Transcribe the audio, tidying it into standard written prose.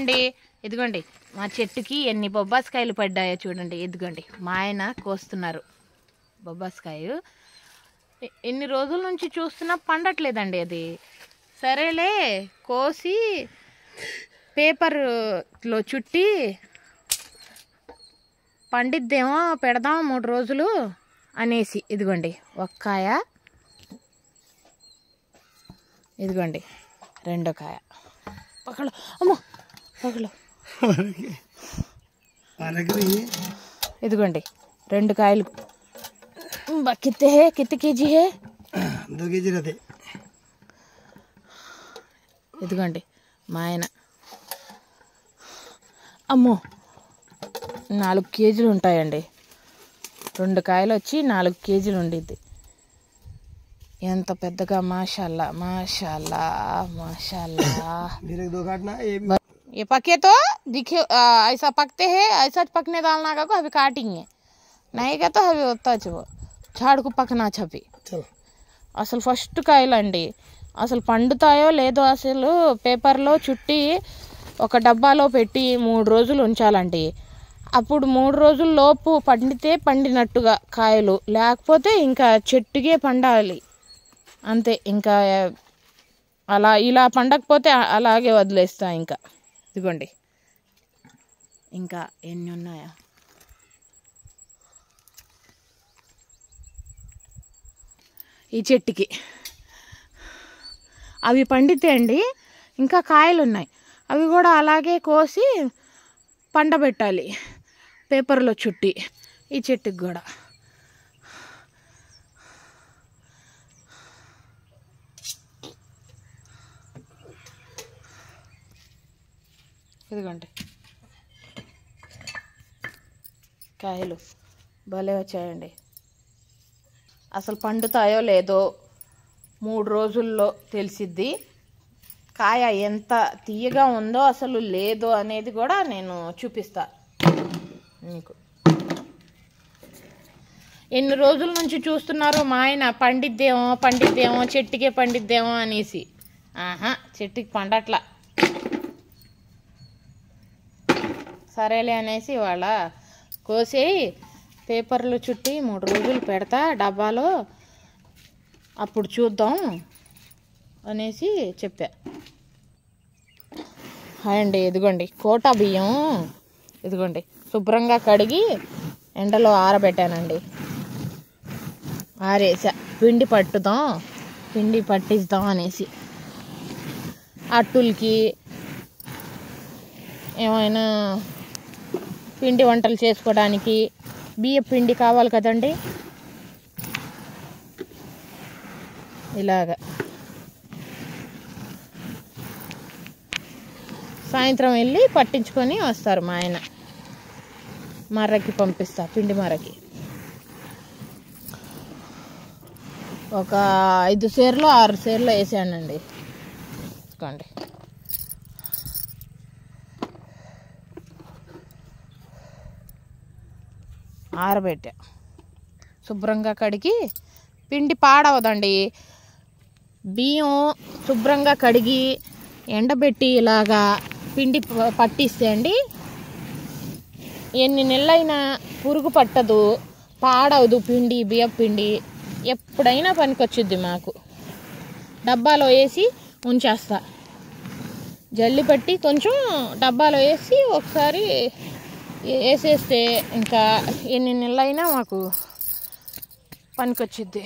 అండి. ఇదిగోండి మా చెట్టుకి ఎన్ని బొబ్బాస్కాయలు పడ్డాయో చూడండి. ఇదిగోండి మా ఆయన కోస్తున్నారు బొబ్బాస్కాయ. ఎన్ని రోజుల నుంచి చూస్తున్నా పండట్లేదండి అది. సరేలే కోసి పేపర్లో చుట్టి పండిద్దేమో పెడదాం 3 రోజులు అనేసి. ఇదిగోండి ఒక్కాయ, ఇదిగోండి 2 కాయ. పక్కలో అమ్మో పక్కలో ఇదిగోండి 2 కాయలు. కిత్తే హే కిత్తే కేజీ హే 2 కేజీ రదే. ఇదిగోండి మా ఆయన. అమ్మో 4 కేజీలు ఉంటాయండి. 2 కాయలు వచ్చి 4 కేజీలు ఉండిద్ది. ఎంత పెద్దగా మాషాల్లా మాషాల్లా మాషాల్లా. ये पके तो दिखे ऐसा पकते हैं, ऐसा पकने डालना का को अभी काटेंगे नहीं का तो अभी होता वो झाड़కు పక్కన చెప్పి. అసలు ఫస్ట్ కాయలండి. అసలు పండుతాయో లేదో అసలు పేపర్లో చుట్టి ఒక డబ్బాలో పెట్టి 3 రోజులు ఉంచాలండి. అప్పుడు 3 రోజుల లోపు పండితే పండినట్టుగా కాయలు, లేకపోతే ఇంకా చెట్టుకే పండాలి అంతే. ఇంకా అలా ఇలా పండకపోతే అలాగే వదిలేస్తా. ఇంకా ఇదిగోండి ఇంకా ఎన్ని ఉన్నాయా. ఈ చెట్టుకి అవి పండితే అండి ఇంకా కాయలు ఉన్నాయి. అవి కూడా అలాగే కోసి పండబెట్టాలి పేపర్లో చుట్టి. ఈ చెట్టుకి కూడా ఇదిగోండి కాయలు భలే వచ్చాయండి. అసలు పండుతాయో లేదో 3 రోజుల్లో తెలిసిద్ది. కాయ ఎంత తీయగా ఉందో అసలు లేదో అనేది కూడా నేను చూపిస్తా మీకు. ఎన్ని రోజుల నుంచి చూస్తున్నారో మా ఆయన పండిద్దేమో పండిద్దేమో చెట్టుకే పండిద్దేమో అనేసి. ఆహా చెట్టుకి పండట్లా. సరేలే అనేసి ఇవాళ కోసి పేపర్లు చుట్టి 3 రోజులు పెడతా డబ్బాలో, అప్పుడు చూద్దాం అనేసి చెప్పా. అండి ఇదిగోండి కోటా బియ్యం ఇదిగోండి శుభ్రంగా కడిగి ఎండలో ఆరబెట్టానండి. ఆరేసా పిండి పట్టిద్దాం అనేసి. అట్టులకి ఏమైనా పిండి వంటలు చేసుకోవడానికి బియ్యం పిండి కావాలి కదండి. ఇలాగా సాయంత్రం వెళ్ళి పట్టించుకొని వస్తారు మా ఆయన. మర్రకి పంపిస్తా, పిండి మర్రకి. ఒక 5 సేర్లు 6 సేర్లు వేసానండి. చూసుకోండి ఆరబెట్టా శుభ్రంగా కడిగి. పిండి పాడవదండి. బియ్యం శుభ్రంగా కడిగి ఎండబెట్టి ఇలాగా పిండి పట్టిస్తే అండి ఎన్ని నెలలైనా పురుగు పట్టదు, పాడవదు. పిండి బియ్యం పిండి ఎప్పుడైనా పనికొచ్చుద్ది మాకు. డబ్బాలో వేసి ఉంచేస్తా. జల్లి పట్టి కొంచెం డబ్బాలో వేసి ఒకసారి వేసేస్తే ఇంకా ఎన్ని నెలలైనా మాకు పనికొచ్చుద్ది.